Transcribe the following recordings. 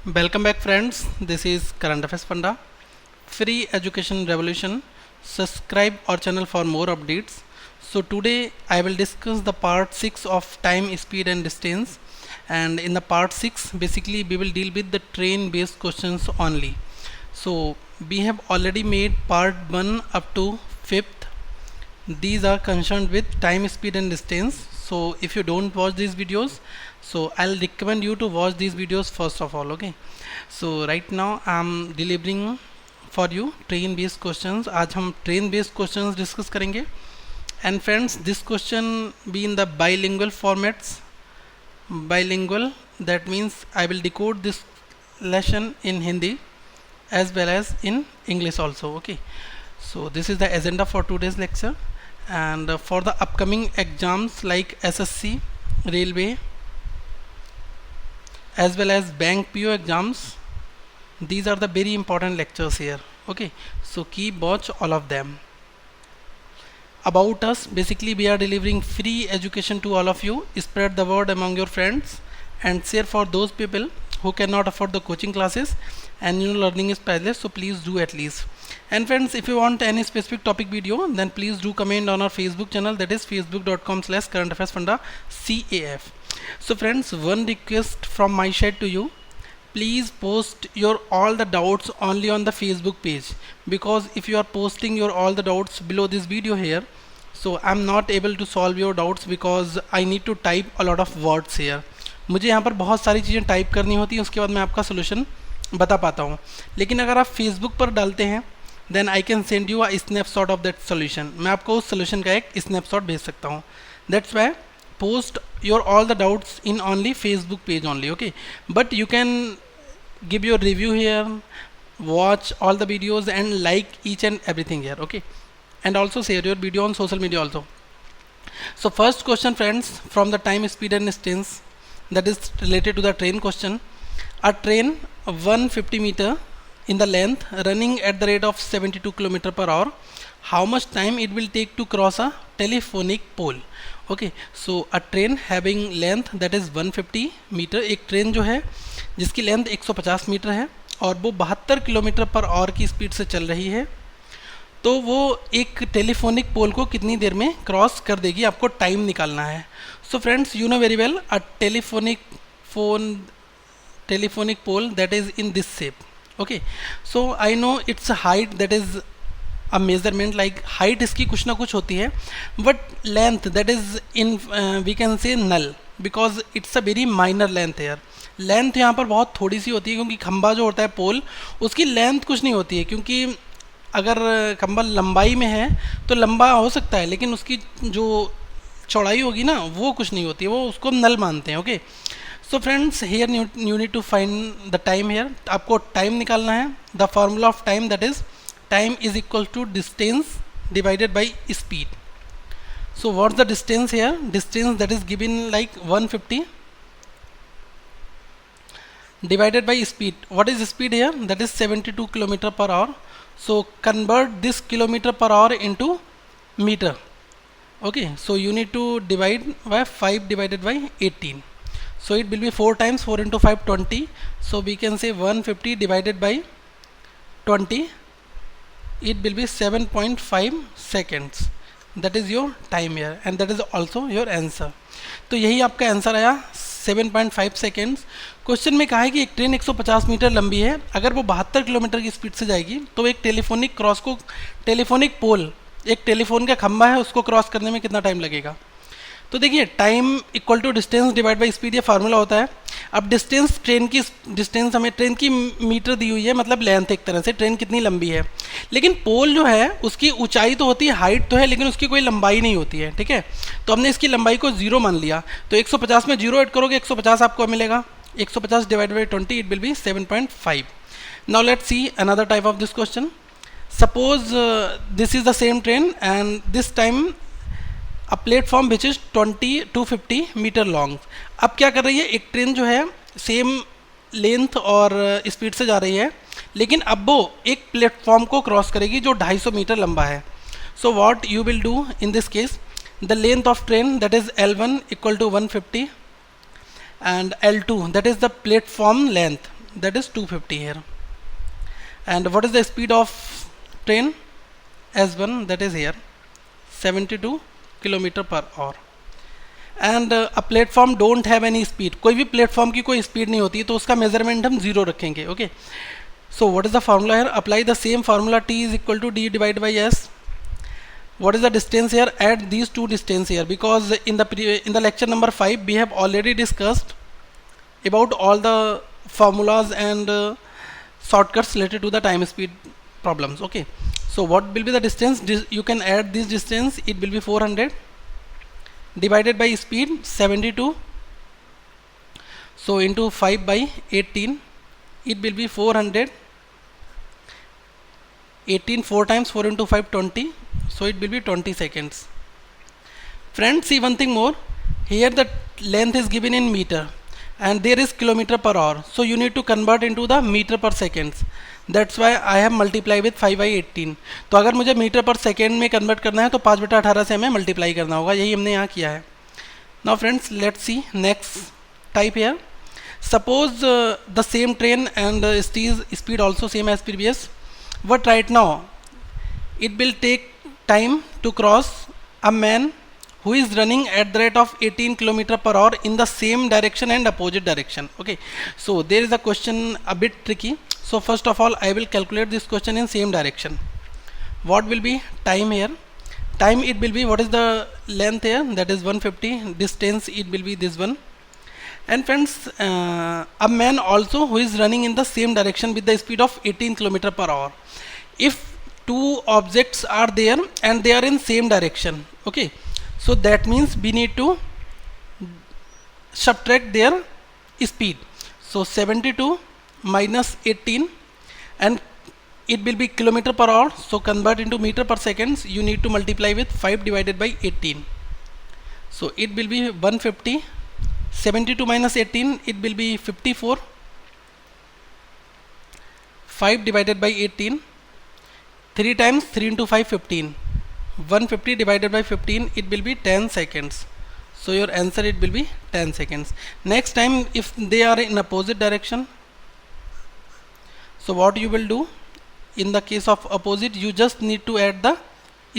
Welcome back friends, this is Current Affairs Panda, Free Education Revolution. Subscribe our channel for more updates. So today I will discuss the part 6 of time, speed and distance, and in the part 6 basically we will deal with the train based questions only. So we have already made part 1 up to 5th. These are concerned with time, speed and distance. So if you don't watch these videos, so I'll recommend you to watch these videos first of all. Okay, so right now I'm delivering for you train based questions. आज हम train based questions discuss करेंगे. And friends, this question be in the bilingual formats. Bilingual, that means I will decode this lesson in Hindi as well as in English also. Okay, so this is the agenda for today's lecture. And for the upcoming exams like SSC, Railway as well as Bank PO exams, these are the very important lectures here. Okay, so keep watch all of them. About us, basically we are delivering free education to all of you. Spread the word among your friends and share for those people who cannot afford the coaching classes and learning is priceless, so please do at least. And friends, if you want any specific topic video, then please do comment on our Facebook channel, that is facebook.com/currentaffairsfunda CAF. So friends, one request from my side to you, please post your all the doubts only on the Facebook page, because if you are posting your all the doubts below this video here, so I'm not able to solve your doubts because I need to type a lot of words here. मुझे यहाँ पर बहुत सारी चीज़ें type करनी होती हैं, उसके बाद मैं आपका सोल्यूशन बता पाता हूँ. लेकिन अगर आप फेसबुक पर डालते हैं then I can send you a snapshot of that solution. मैं आपको उस सोल्यूशन का एक स्नैपशॉट भेज सकता हूँ. That's why post your all the doubts in only Facebook page only. Okay, but you can give your review here, watch all the videos and like each and everything here. Okay, and also share your video on social media also. So first question friends, from the time, speed and distance, that is related to the train question. A train 150 meter in the length running at the rate of 72 km per hour, how much time it will take to cross a telephonic pole? Okay, so a train having length that is 150 metre, एक train जो है जिसकी length 150 metre है और वो 72 kilometre per hour की speed से चल रही है, तो वो एक टेलीफोनिक पोल को कितनी देर में क्रॉस कर देगी, आपको टाइम निकालना है. So friends, you know very well a telephonic pole that is in this shape. Okay, so I know its height that is a measurement, like height इसकी कुछ ना कुछ होती है, but length that is in we can say null, because it's a very minor length here. Length यहाँ पर बहुत थोड़ी सी होती है, क्योंकि खंबा जो होता है पोल, उसकी लेंथ कुछ नहीं होती है, क्योंकि अगर खंबा लंबाई में है तो लंबा हो सकता है, लेकिन उसकी जो चौड़ाई होगी ना वो कुछ नहीं होती है, वो उसको नल मानते हैं. Okay, so friends, here you need to find the time. Here आपको टाइम निकालना है. The formula of time that is time is equal to distance divided by speed. So what's the distance here? Distance that is given like 150 divided by speed. What is speed here? That is 72 km per hour. So convert this kilometer per hour into meter. Okay, so you need to divide by 5 divided by 18. So it will be 4 times 4 into 5 20. So we can say 150 divided by 20, it will be 7.5 seconds. that is your time here and that is also your answer. तो यही आपका answer आया 7.5 seconds. Question में कहा है कि एक train 150 metre लंबी है, अगर वो 72 किलोमीटर की स्पीड से जाएगी तो एक टेलीफोनिक पोल, एक टेलीफोन का खंबा है, उसको क्रॉस करने में कितना टाइम लगेगा. तो देखिए, time equal to distance divide by speed, ये फार्मूला होता है. अब डिस्टेंस, ट्रेन की डिस्टेंस हमें ट्रेन की मीटर दी हुई है, मतलब लेंथ, एक तरह से ट्रेन कितनी लंबी है. लेकिन पोल जो है उसकी ऊंचाई तो होती है, हाइट तो है, लेकिन उसकी कोई लंबाई नहीं होती है. ठीक है, तो हमने इसकी लंबाई को 0 मान लिया. तो 150 में 0 ऐड करोगे, 150 आपको मिलेगा. 150 divide by 20, it will be 7.5. Now let's see another type of this question. Suppose this is the same train and this time a platform which is 250 metre long. अब क्या कर रही है, एक ट्रेन जो है सेम लेंथ और speed से जा रही है, लेकिन अब वो एक प्लेटफॉर्म को क्रॉस करेगी जो 250 मीटर लंबा है. So what you will do in this case, the length of train that is L1 equal to 150 and L2 that is the platform length. that is 250 here. And what is the speed of train? S1, that is here 72 kilometre per hour. And a platform don't have any speed. कोई भी platform की कोई speed नहीं होती, तो उसका measurement हम zero रखेंगे. Okay, so what is the formula here? Apply the same formula, T is equal to D divide by S. What is the distance here? Add these two distance here, because in the lecture number 5 we have already discussed about all the formulas and shortcuts related to the time speed problems. Okay, so what will be the distance? You can add this distance. It will be 400 divided by speed 72, so into 5 by 18, it will be 400. 18 4 times 4 into 5 20, so it will be 20 seconds. Friends, see one thing more. Here the length is given in meter and there is kilometer per hour, so you need to convert into the meter per seconds. That's why I have multiplied with 5 by 18. तो अगर मुझे metre पर second में convert करना है तो 5/18 से हमें मल्टीप्लाई करना होगा. यही हमने यहाँ किया है. Now friends, let's see next type here. Suppose the same train and speed also same as previous, but right now it will take time to cross a man who is running at the rate of 18 km per hour in the same direction and opposite direction. Okay, so there is a question a bit tricky. So first of all I will calculate this question in same direction. What will be time here? Time, it will be, what is the length here? That is 150. Distance, it will be this one. And friends, a man also who is running in the same direction with the speed of 18 km per hour. If two objects are there and they are in same direction, okay, so that means we need to subtract their speed. So 72 minus 18, and it will be kilometer per hour, so convert into meter per seconds. You need to multiply with 5 divided by 18, so it will be 150. 72 minus 18, it will be 54. 5 divided by 18, 3 times 3 into 5 15. 150 divided by 15, it will be 10 seconds. So your answer, it will be 10 seconds. Next time if they are in opposite direction, so what you will do in the case of opposite, you just need to add the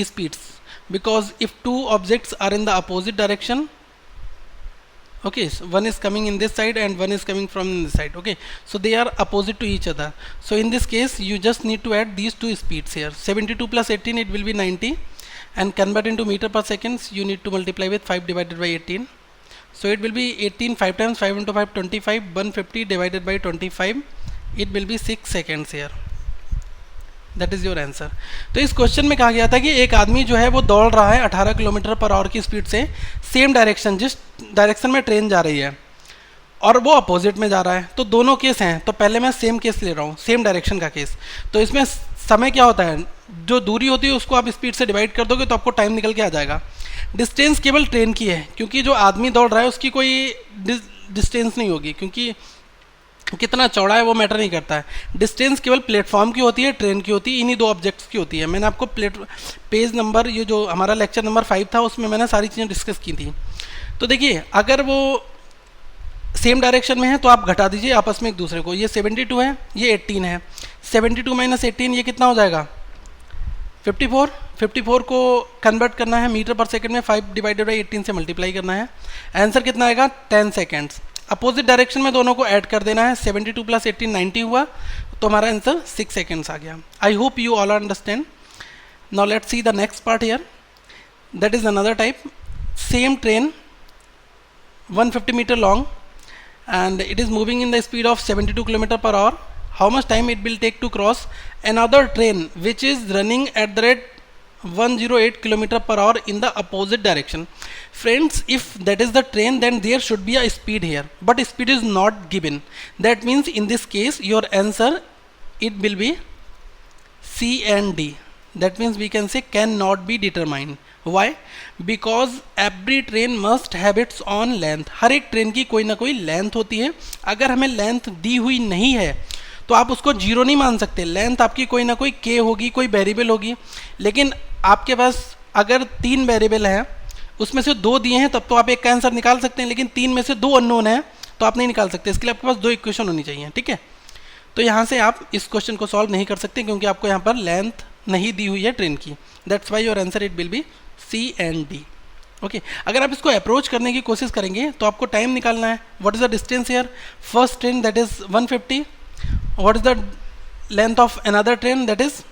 speeds, because if two objects are in the opposite direction, okay, so one is coming in this side and one is coming from this side, okay, so they are opposite to each other. So in this case you just need to add these two speeds here. 72 plus 18, it will be 90, and convert into meter per seconds, you need to multiply with 5 divided by 18, so it will be 18. 5 times 5 into 5 25. 150 divided by 25, it will be 6 seconds here. That is your answer. तो इस question में कहा गया था कि एक आदमी जो है वो दौड़ रहा है 18 किलोमीटर पर आवर की स्पीड से, सेम डायरेक्शन, जिस डायरेक्शन में ट्रेन जा रही है, और वो अपोजिट में जा रहा है. तो दोनों केस हैं, तो पहले मैं सेम केस ले रहा हूँ, सेम डायरेक्शन का केस. तो इसमें समय क्या होता है, जो दूरी होती है उसको आप स्पीड से डिवाइड कर दोगे तो आपको टाइम निकल के आ जाएगा. डिस्टेंस केवल ट्रेन की है, क्योंकि जो आदमी दौड़ रहा है उसकी कोई डिस्टेंस नहीं होगी, क्योंकि कितना चौड़ा है वो मैटर नहीं करता है. डिस्टेंस केवल प्लेटफॉर्म की होती है, ट्रेन की होती है, इन्हीं दो ऑब्जेक्ट्स की होती है. मैंने आपको पेज नंबर, ये जो हमारा लेक्चर नंबर 5 था, उसमें मैंने सारी चीज़ें डिस्कस की थी. तो देखिए, अगर वो सेम डायरेक्शन में है तो आप घटा दीजिए आपस में एक दूसरे को. ये 72 है, ये 18 है. 72 माइनस 18, ये कितना हो जाएगा? 54. 54 को कन्वर्ट करना है मीटर पर सेकेंड में, 5 डिवाइडेड बाई 18 से मल्टीप्लाई करना है. आंसर कितना आएगा? 10 सेकेंड्स. अपोजिट डायरेक्शन में दोनों को ऐड कर देना है. 72 प्लस 18 90 हुआ, तो हमारा आंसर 6 सेकेंड्स आ गया. I hope you all understand. Now let's see the next part here. That is another type. Same train 150 metre long and it is moving in the speed of 72 km per hour. How much time it will take to cross another train which is running at the rate 108 km per hour in the opposite direction? Friends, if that is the train, then there should be a speed here, but speed is not given. That means in this case your answer, it will be C and D. That means we can say cannot be determined. Why? Because every train must have its own length. हर एक train की कोई ना कोई length होती है. अगर हमें length दी हुई नहीं है तो आप उसको जीरो नहीं मान सकते. लेंथ आपकी कोई ना कोई के होगी, कोई वेरिएबल होगी. लेकिन आपके पास अगर 3 वेरिएबल हैं, उसमें से 2 दिए हैं, तब तो आप एक का आंसर निकाल सकते हैं. लेकिन 3 में से 2 अननोन है तो आप नहीं निकाल सकते. इसके लिए आपके पास 2 इक्वेशन होनी चाहिए. ठीक है, तो यहाँ से आप इस क्वेश्चन को सॉल्व नहीं कर सकते क्योंकि आपको यहाँ पर लेंथ नहीं दी हुई है ट्रेन की। That's why your answer it will be C and D. Okay, अगर आप इसको अप्रोच करने की कोशिश करेंगे तो आपको टाइम निकालना है। What is the distance here? First train that is 150, what is the length of another train that is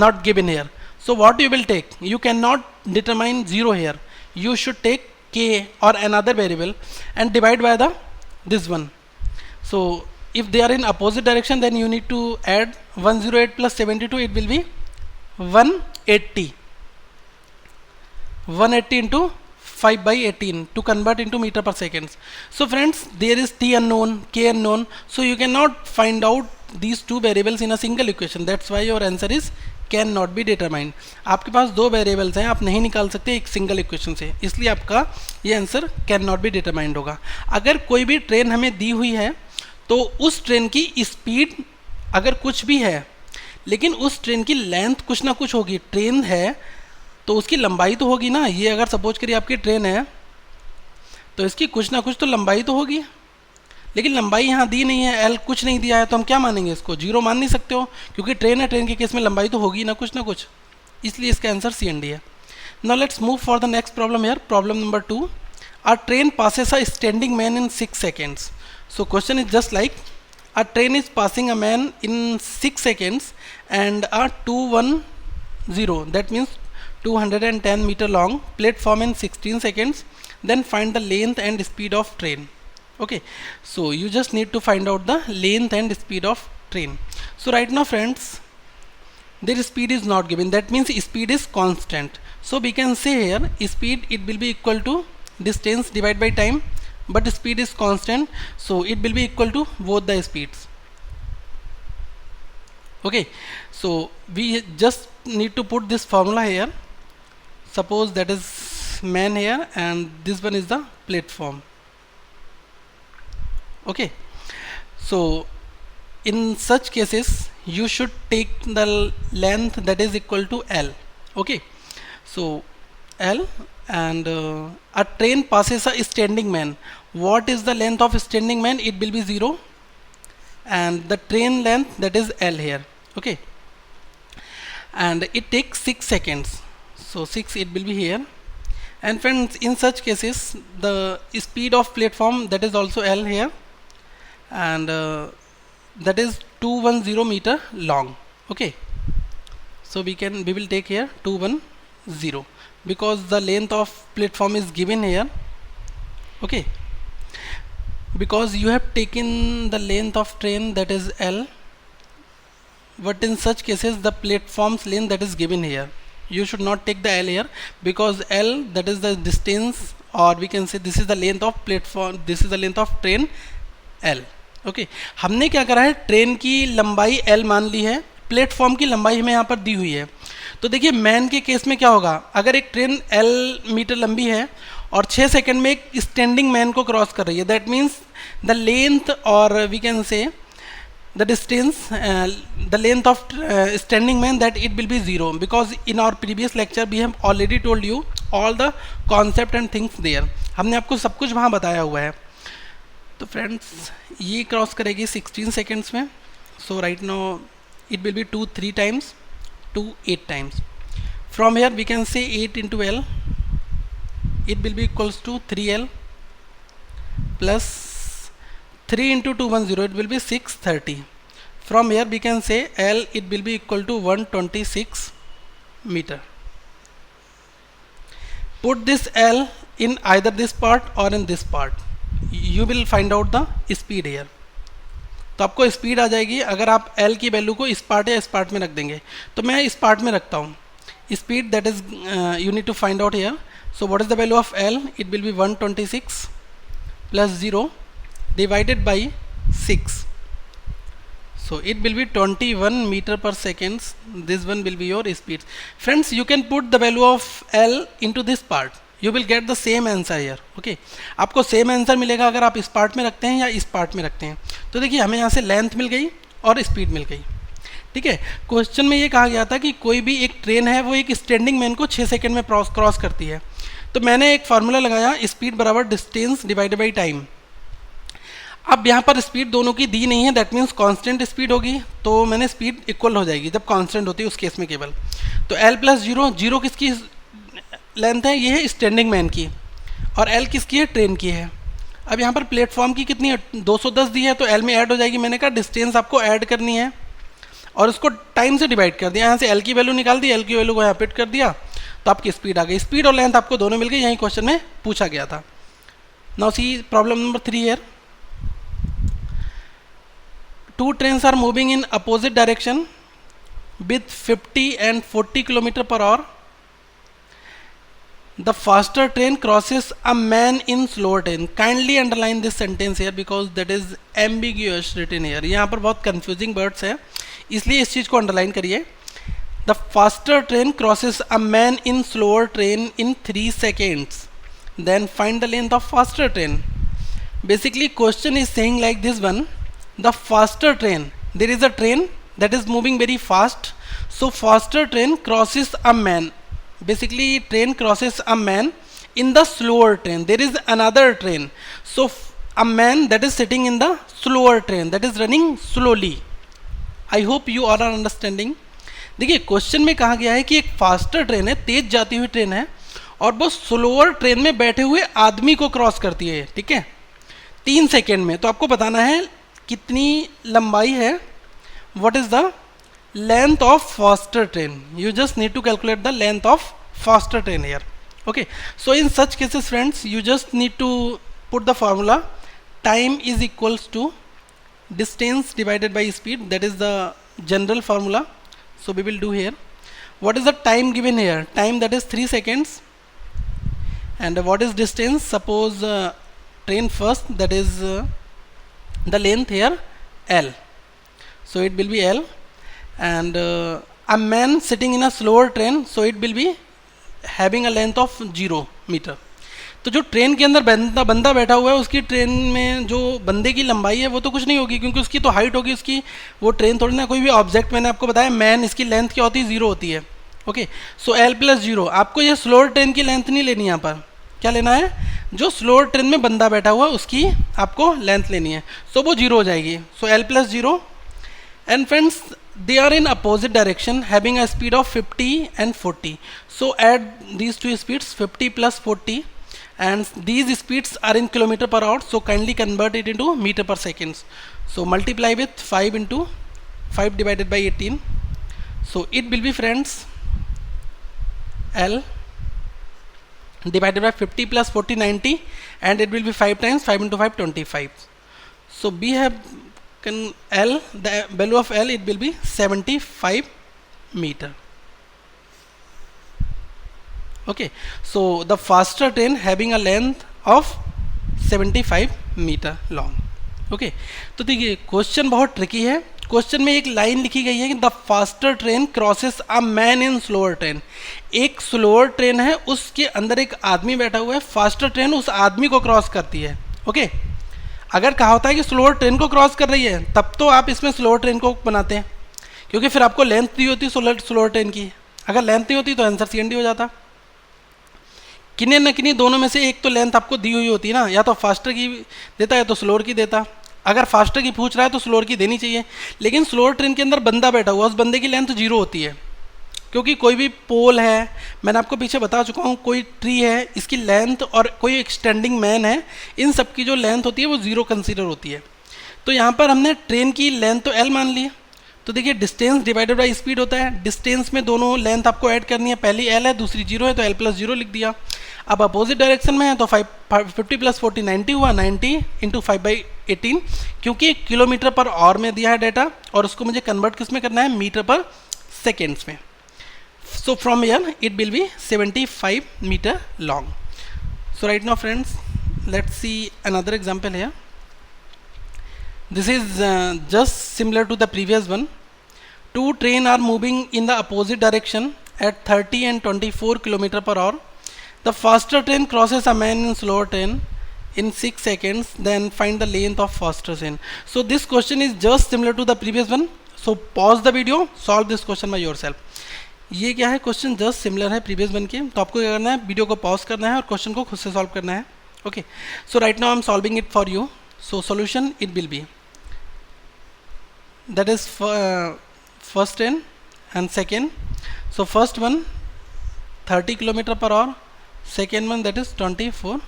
not given here. So what you will take? You cannot determine 0 here. You should take k or another variable and divide by the this one. So if they are in opposite direction, then you need to add 108 plus 72. It will be 180. 180 into 5 by 18 to convert into meter per seconds. So friends, there is t unknown, k unknown. So you cannot find out these two variables in a single equation. That's why your answer is can not be determined. आपके पास दो variables हैं, आप नहीं निकाल सकते एक single equation से, इसलिए आपका ये answer can not be determined होगा। अगर कोई भी ट्रेन हमें दी हुई है तो उस ट्रेन की स्पीड अगर कुछ भी है लेकिन उस ट्रेन की लेंथ कुछ ना कुछ होगी। ट्रेन है तो उसकी लंबाई तो होगी ना। ये अगर सपोज करिए आपकी ट्रेन है तो इसकी कुछ ना कुछ तो लंबाई तो होगी, लेकिन लंबाई यहाँ दी नहीं है, एल कुछ नहीं दिया है, तो हम क्या मानेंगे? इसको जीरो मान नहीं सकते हो क्योंकि ट्रेन है, ट्रेन के केस में लंबाई तो होगी ना कुछ, इसलिए इसका आंसर सी एंड डी है। Now let's move for the next problem here. Problem number 2, a train passes a standing man in 6 seconds. So question is just like a train is passing a man in 6 seconds and a 210, that means 210 meter long platform in 16 seconds. Then find the length and speed of train. Okay, so you just need to find out the length and speed of train. So right now friends, their speed is not given, that means speed is constant. So we can say here speed it will be equal to distance divided by time, but speed is constant, so it will be equal to both the speeds. Okay, so we just need to put this formula here. Suppose that is man here and this one is the platform. Okay, so in such cases you should take the length that is equal to L. Okay, so L and a train passes a standing man. What is the length of standing man? It will be 0 and the train length that is L here. Okay, and it takes 6 seconds, so 6 it will be here. And friends, in such cases the speed of platform that is also L here, and that is 210 meter long. Okay, so we will take here 210 because the length of platform is given here. Okay, because you have taken the length of train that is L, but in such cases the platform's length that is given here, you should not take the L here because L that is the distance, or we can say this is the length of platform, this is the length of train L. Okay, हमने क्या करा है, train की लंबाई L मान ली है, platform की लंबाई हमें यहाँ पर दी हुई है। तो देखिए मैन के केस में क्या होगा, अगर एक ट्रेन L मीटर लंबी है और 6 सेकंड में एक स्टैंडिंग मैन को क्रॉस कर रही है, दैट मीन्स द लेंथ और we can say the distance, the length of standing man that it will be 0 because in our previous lecture we have already told you all the concept and things there. हमने आपको सब कुछ वहाँ बताया हुआ है। तो फ्रेंड्स ये क्रॉस करेगी 16 सेकेंड्स में, so right now it will be 2 3 times 2 8 times. From here we can say 8 into L, it will be equals to 3L plus 3 into 210, it will be 630. From here we can say L it will be equal to 126 meter. Put this L in either this part or in this part. You will find out the speed here. तो आपको speed आ जाएगी अगर आप L की value को इस part या इस पार्ट में रख देंगे। तो मैं इस पार्ट में रखता हूँ speed, that is you need to find out here. So what is the value of L? It will be 126 plus 0 divided by 6. So it will be 21 meter per seconds. This one will be your speed. Friends, you can put the value of L into this part. You will get the same answer here. Okay, आपको same answer मिलेगा अगर आप इस part में रखते हैं या इस पार्ट में रखते हैं. तो देखिए हमें यहाँ से लेंथ मिल गई और स्पीड मिल गई. ठीक है, क्वेश्चन में ये कहा गया था कि कोई भी एक ट्रेन है वो एक स्टैंडिंग मैन को 6 सेकंड में क्रॉस करती है. तो मैंने एक फार्मूला लगाया, स्पीड बराबर डिस्टेंस डिवाइडेड बाई टाइम. अब यहाँ पर स्पीड दोनों की दी नहीं है, दैट मीन्स कांस्टेंट स्पीड होगी, तो मैंने स्पीड इक्वल हो जाएगी जब कांस्टेंट होती है उस केस में केवल। तो l प्लस जीरो, जीरो किसकी लेंथ है, ये है स्टैंडिंग मैन की, और l किसकी है, ट्रेन की है। अब यहाँ पर प्लेटफॉर्म की कितनी है, 210 दी है, तो l में ऐड हो जाएगी। मैंने कहा डिस्टेंस आपको ऐड करनी है और उसको टाइम से डिवाइड कर दिया, यहाँ से l की वैल्यू निकाल दी, l की वैल्यू को यहाँ पिट कर दिया, तो आपकी स्पीड आ गई। स्पीड और लेंथ आपको दोनों मिल गई, यही क्वेश्चन में पूछा गया था। Now see problem number 3 here. Two trains are moving in opposite direction with 50 and 40 km per hour. The faster train crosses a man in slower train. Kindly underline this sentence here because that is ambiguous written here. यहाँ पर बहुत confusing words है, इसलिए इस चीज़ को underline करिए। The faster train crosses a man in slower train in 3 seconds. Then find the length of faster train. Basically, question is saying like this one. The faster train, there is a train that is moving very fast, so faster train crosses a man. Basically train crosses a man in the slower train. There is another train, so a man that is sitting in the slower train, that is running slowly. I hope you all are understanding. देखिए question में कहा गया है कि एक faster train है, तेज जाती हुई ट्रेन है, और वो स्लोअर ट्रेन में बैठे हुए आदमी को क्रॉस करती है, ठीक है, 3 सेकेंड में। तो आपको बताना है कितनी लंबाई है, what is the length of faster train. You just need to calculate the length of faster train here. Okay, so in such cases friends, you just need to put the formula time is equals to distance divided by speed. That is the general formula, so we will do here. What is the time given here? Time, that is 3 seconds. And what is distance? Suppose train first, that is the length here L, so it will be L, and a man sitting in a slower train, so it will be having a length of 0 meter. तो जो train के अंदर बंदा बैठा हुआ है, उसकी train में जो बंदे की लंबाई है वो तो कुछ नहीं होगी, क्योंकि उसकी तो हाइट होगी उसकी, वो ट्रेन थोड़ी ना कोई भी ऑब्जेक्ट, मैंने आपको बताया मैन, इसकी लेंथ क्या होती है, 0 होती है। ओके, सो L प्लस 0, आपको ये स्लोअर ट्रेन की लेंथ नहीं लेनी, यहाँ पर क्या लेना है, जो स्लोअर ट्रेन में बंदा बैठा हुआ है उसकी आपको लेंथ लेनी है, सो वो 0 हो जाएगी। सो L plus 0, and friends they are in opposite direction having a speed of 50 and 40, so add these two speeds 50 plus 40, and these speeds are in kilometer per hour, so kindly convert it into meter per seconds. So multiply with 5 into 5 divided by 18, so it will be friends L divided by 50 plus 40 90, and it will be 5 times 5 into 5 25. So we have L, the value of L, it will be 75 meter. Okay, so the faster train having a length of 75 meter long. Okay, तो देखिए question बहुत tricky है। Question में एक line लिखी गई है कि the faster train crosses a man in slower train. एक स्लोअर ट्रेन है, उसके अंदर एक आदमी बैठा हुआ है, फास्टर ट्रेन उस आदमी को क्रॉस करती है। ओके, अगर कहा होता है कि स्लोअर ट्रेन को क्रॉस कर रही है, तब तो आप इसमें स्लोअर ट्रेन को बनाते हैं, क्योंकि फिर आपको लेंथ दी होती स्लोअर ट्रेन की। अगर लेंथ नहीं होती तो आंसर CND हो जाता। किन्हीं न किन्हीं दोनों में से एक तो लेंथ आपको दी हुई होती है ना, या तो फास्टर की देता है तो स्लोअर की देता। अगर फास्टर की पूछ रहा है तो स्लोअर की देनी चाहिए, लेकिन स्लोअर ट्रेन के अंदर बंदा बैठा हुआ, उस बंदे की लेंथ 0 होती है, क्योंकि कोई भी पोल है, मैंने आपको पीछे बता चुका हूँ, कोई ट्री है, इसकी लेंथ, और कोई एक्सटेंडिंग मैन है, इन सब की जो लेंथ होती है वो 0 कंसीडर होती है। तो यहाँ पर हमने ट्रेन की लेंथ तो L मान ली, तो देखिए डिस्टेंस डिवाइडेड बाई स्पीड होता है, डिस्टेंस में दोनों लेंथ आपको ऐड करनी है, पहली L है दूसरी 0 है, तो L प्लस 0 लिख दिया। अब अपोजिट डायरेक्शन में है तो 50 प्लस 40 90 हुआ, 90 इंटू 5/18, क्योंकि किलोमीटर पर आवर में दिया है डाटा, और उसको मुझे कन्वर्ट किस में करना है, मीटर पर सेकेंड्स में। So from here it will be 75 meter long. So right now friends, let's see another example here. This is just similar to the previous one. Two trains are moving in the opposite direction at 30 and 24 km per hour. The faster train crosses a man in slower train in 6 seconds. Then find the length of faster train. So this question is just similar to the previous one. So pause the video, solve this question by yourself. ये क्या है, question just similar है previous one के, तो आपको क्या करना है, वीडियो को पॉज करना है और क्वेश्चन को खुद से सॉल्व करना है। Okay, so right now I am solving it for you. So solution it will be, that is first train and second. So first one 30 km per hour, second one that is 24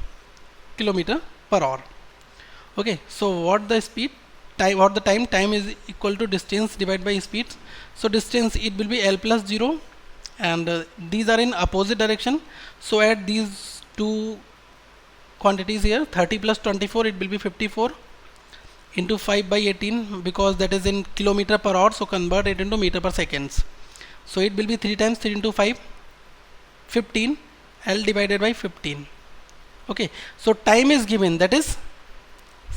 km per hour. Okay, so what the speed time, what the time is equal to distance divided by speed. So distance it will be L plus 0, and these are in opposite direction. So add these two quantities here, 30 plus 24, it will be 54 into 5 by 18, because that is in kilometer per hour, so convert it into meter per seconds. So it will be 3 times 3 into 5, 15, L divided by 15. Okay, so time is given, that is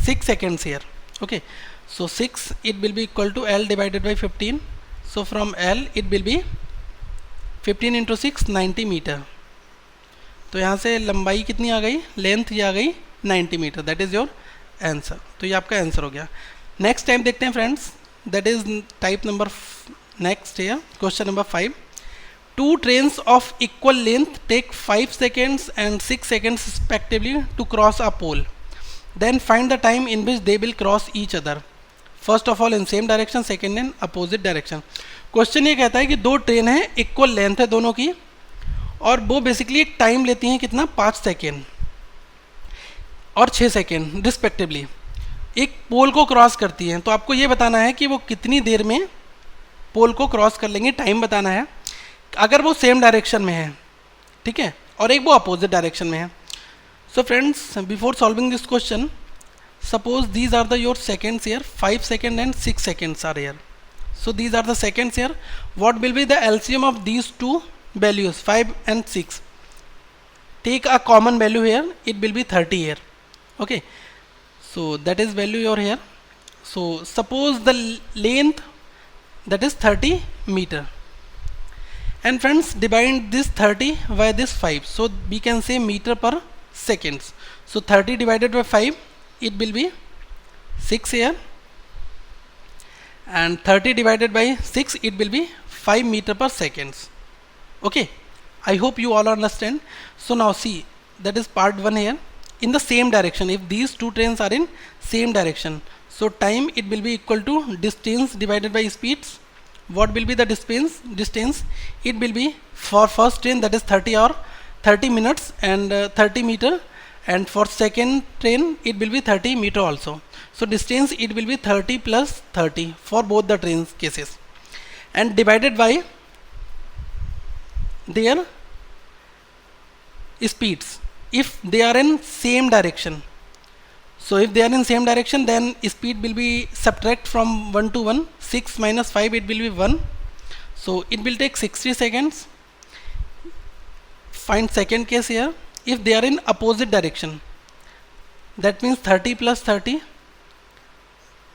6 seconds here. Okay, so 6 it will be equal to L divided by 15. So from L it will be 15 into 6, 90 metre. तो यहाँ से लंबाई कितनी आ गई, length ये आ गई 90 metre. That is your answer. तो ये आपका आंसर हो गया. नेक्स्ट टाइप देखते हैं friends, that is type number next है question number 5. Two trains of equal length take 5 seconds and 6 seconds respectively to cross a pole. Then find the time in which they will cross each other. First of all in same direction, second in opposite direction. Question ये कहता है कि दो train है, equal length है दोनों की, और वो बेसिकली एक टाइम लेती हैं कितना, 5 सेकेंड और 6 सेकेंड रिस्पेक्टिवली. एक पोल को क्रॉस करती हैं, तो आपको ये बताना है कि वो कितनी देर में पोल को क्रॉस कर लेंगे, टाइम बताना है. अगर वो सेम डायरेक्शन में है, ठीक है, और एक वो अपोजिट डायरेक्शन में है. So friends, before solving this question, suppose these are the your seconds here, 5 seconds and 6 seconds are here. So these are the seconds here. What will be the LCM of these two values, 5 and 6? Take a common value here, it will be 30 here. Okay, so that is value your here. So suppose the length that is 30 meter, and friends divide this 30 by this 5, so we can say meter per seconds. So 30 divided by 5, it will be 6 here, and 30 divided by 6, it will be 5 meter per seconds. Okay, I hope you all understand. So now see, that is part 1 here. In the same direction, if these two trains are in same direction, so time it will be equal to distance divided by speeds. What will be the distance? It will be for first train, that is 30 or 30 minutes and 30 meter, and for second train it will be 30 meter also. So distance it will be 30 plus 30 for both the trains cases, and divided by their speeds if they are in same direction. So if they are in same direction, then speed will be subtract from 1 to 1. 6 minus 5, it will be 1. So it will take 60 seconds. Find second case here. If they are in opposite direction, that means 30 plus 30.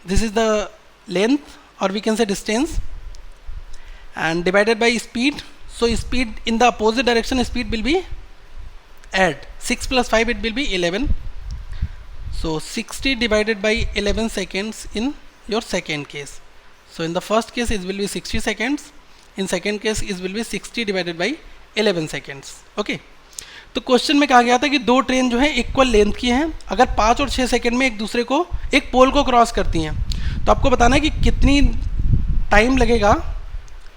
This is the length, or we can say distance, and divided by speed. So speed in the opposite direction, speed will be add 6 plus 5, it will be 11. So 60 divided by 11 seconds in your second case. So in the first case it will be 60 seconds, in second case it will be 60 divided by 11 seconds. Okay, तो question में कहा गया था कि दो train जो है equal length की हैं, अगर 5 और 6 सेकंड में एक दूसरे को, एक पोल को क्रॉस करती हैं, तो आपको बताना है कि कितनी टाइम लगेगा,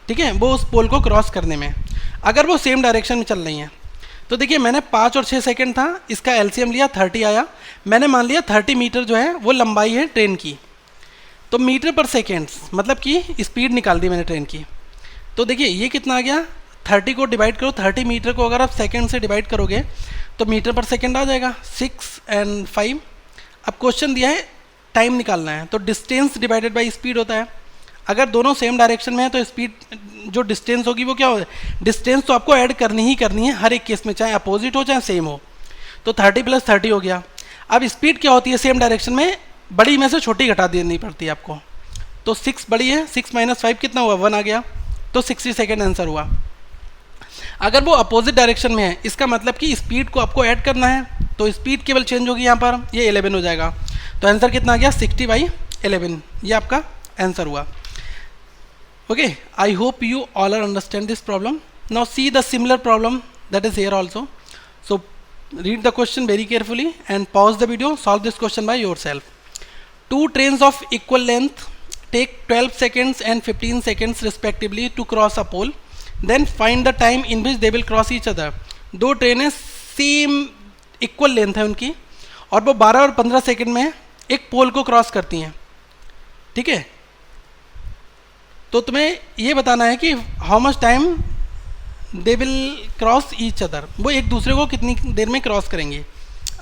ठीक है, वो उस पोल को क्रॉस करने में, अगर वो सेम डायरेक्शन में चल रही हैं. तो देखिए मैंने 5 और 6 सेकंड था, इसका एलसीएम लिया, 30 आया. मैंने मान लिया 30 मीटर जो है वो लंबाई है ट्रेन की, तो मीटर पर सेकेंड मतलब कि स्पीड निकाल दी मैंने ट्रेन की. तो देखिए ये कितना आ गया, 30 को डिवाइड करो, 30 मीटर को अगर आप सेकंड से डिवाइड करोगे तो मीटर पर सेकंड आ जाएगा, 6 and 5. अब क्वेश्चन दिया है टाइम निकालना है, तो डिस्टेंस डिवाइडेड बाई स्पीड होता है. अगर दोनों सेम डायरेक्शन में है तो स्पीड जो डिस्टेंस होगी वो क्या होगा, डिस्टेंस तो आपको ऐड करनी ही करनी है हर एक केस में, चाहे अपोजिट हो चाहे सेम हो. तो 30 प्लस 30 हो गया. अब स्पीड क्या होती है सेम डायरेक्शन में, बड़ी में से छोटी घटा देनी पड़ती है आपको. तो 6 बड़ी है, 6 माइनस 5 कितना हुआ, 1 आ गया. तो 60 सेकेंड आंसर हुआ. अगर वो अपोजिट डायरेक्शन में है, इसका मतलब कि स्पीड को आपको ऐड करना है, तो स्पीड केवल चेंज होगी यहाँ पर, ये 11 हो जाएगा. तो आंसर कितना आ गया, 60/11. ये आपका आंसर हुआ. Okay, I hope you all understand this problem. Now see the similar problem that is here also. So read the question very carefully and pause the video, solve this question by yourself. Two trains of equal length take 12 seconds and 15 seconds respectively to cross a pole. Then find the time in which they will cross each other. दो ट्रेनें same equal length है उनकी और वो 12 और 15 second में एक पोल को क्रॉस करती हैं, ठीक है। तो तुम्हें ये बताना है कि how much time they will cross each other, वो एक दूसरे को कितनी देर में क्रॉस करेंगे,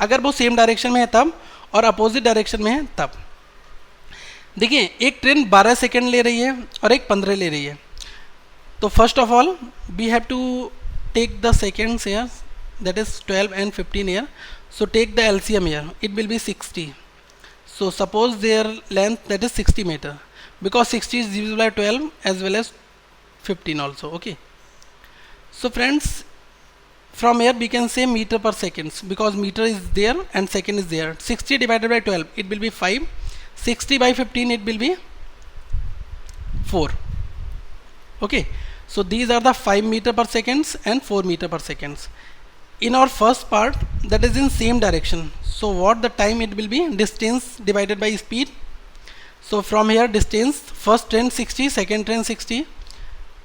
अगर वो सेम डायरेक्शन में है तब और अपोजिट डायरेक्शन में है तब। देखिए एक ट्रेन 12 सेकंड ले रही है और एक 15 ले रही है, तो first of all we have to take the seconds here, that is 12 and 15 here. So take the LCM here, it will be 60. So suppose their length, that is 60 meter, because 60 is divisible by 12 as well as 15 also. Okay, so friends, from here we can say meter per seconds, because meter is there and second is there. 60 divided by 12, it will be 5. 60 by 15, it will be 4. Okay, so these are the 5 meter per seconds and 4 meter per seconds. In our first part, that is in same direction, so what the time it will be, distance divided by speed. So from here distance, first train 60, second train 60,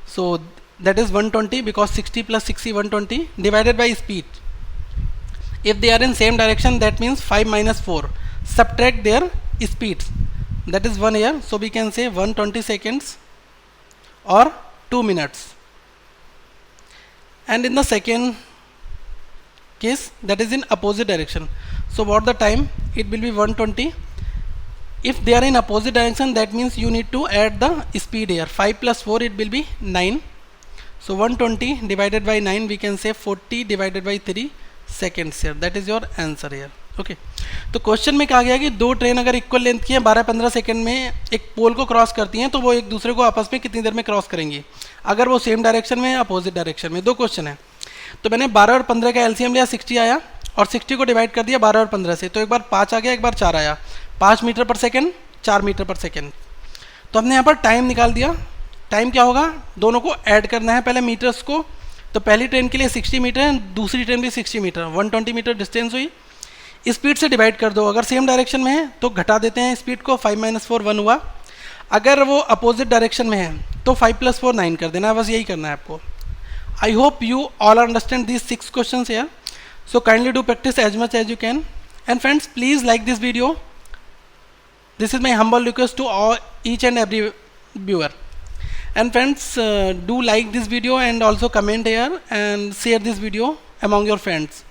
so that is 120, because 60 plus 60 120, divided by speed. If they are in same direction, that means 5 minus 4, subtract their speeds, that is 1 here, so we can say 120 seconds or 2 minutes. And in the second case, that is in opposite direction, so what the time, it will be 120. If they are in opposite direction, that means you need to add the speed here. 5 plus 4, it will be 9, so 120 divided by 9, we can say 40 divided by 3 seconds here, that is your answer here. Okay तो question में कहा गया कि दो train अगर equal length की है, 12-15 second में एक पोल को क्रॉस करती हैं, तो वो एक दूसरे को आपस में कितनी देर में क्रॉस करेंगी, अगर वो सेम डायरेक्शन में है अपोजिट डायरेक्शन में। दो क्वेश्चन है, तो मैंने 12 और 15 का एलसीएम लिया, 60 आया, और 60 को डिवाइड कर दिया 12 और 15 से, तो एक बार 5 आ गया, एक बार 4 आया, 5 मीटर पर सेकेंड, 4 मीटर पर सेकेंड। तो हमने यहाँ पर टाइम निकाल दिया। टाइम क्या होगा, दोनों को ऐड करना है पहले मीटर्स को, तो पहली ट्रेन के लिए 60 मीटर है, दूसरी ट्रेन भी 60 मीटर, 120 मीटर डिस्टेंस हुई। स्पीड से डिवाइड कर दो, अगर सेम डायरेक्शन में है तो घटा देते हैं स्पीड को, 5 माइनस 4 1 हुआ, अगर वो अपोजिट डायरेक्शन में है तो 5 प्लस 4 9 कर देना है, बस यही करना है आपको। I hope you all understand this 6 questions here, so kindly do practice as much as you can, and friends please like this video, this is my humble request to each and every viewer, and friends do like this video and also comment here and share this video among your friends.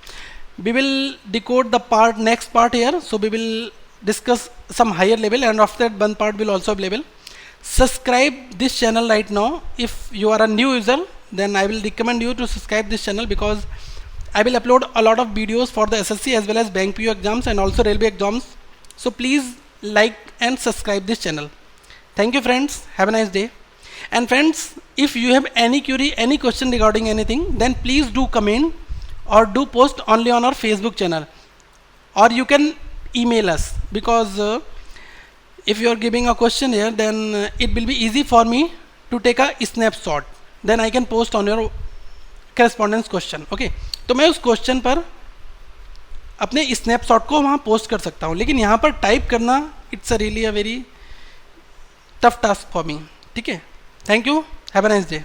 We will decode the next part here, so we will discuss some higher level, and after that one part will also available. Subscribe this channel right now. If you are a new user, then I will recommend you to subscribe this channel, because I will upload a lot of videos for the SSC as well as bank PO exams and also railway exams. So please like and subscribe this channel. Thank you friends, have a nice day. And friends, if you have any query, any question regarding anything, then please do comment or do post only on our Facebook channel, or you can email us, because if you are giving a question here, then it will be easy for me to take a snapshot, then I can post on your correspondence question. Okay, तो मैं उस question पर अपने snapshot को वहाँ post कर सकता हूँ, लेकिन यहाँ पर टाइप करना it's a really a very tough task for me. ठीक है, thank you, have a nice day.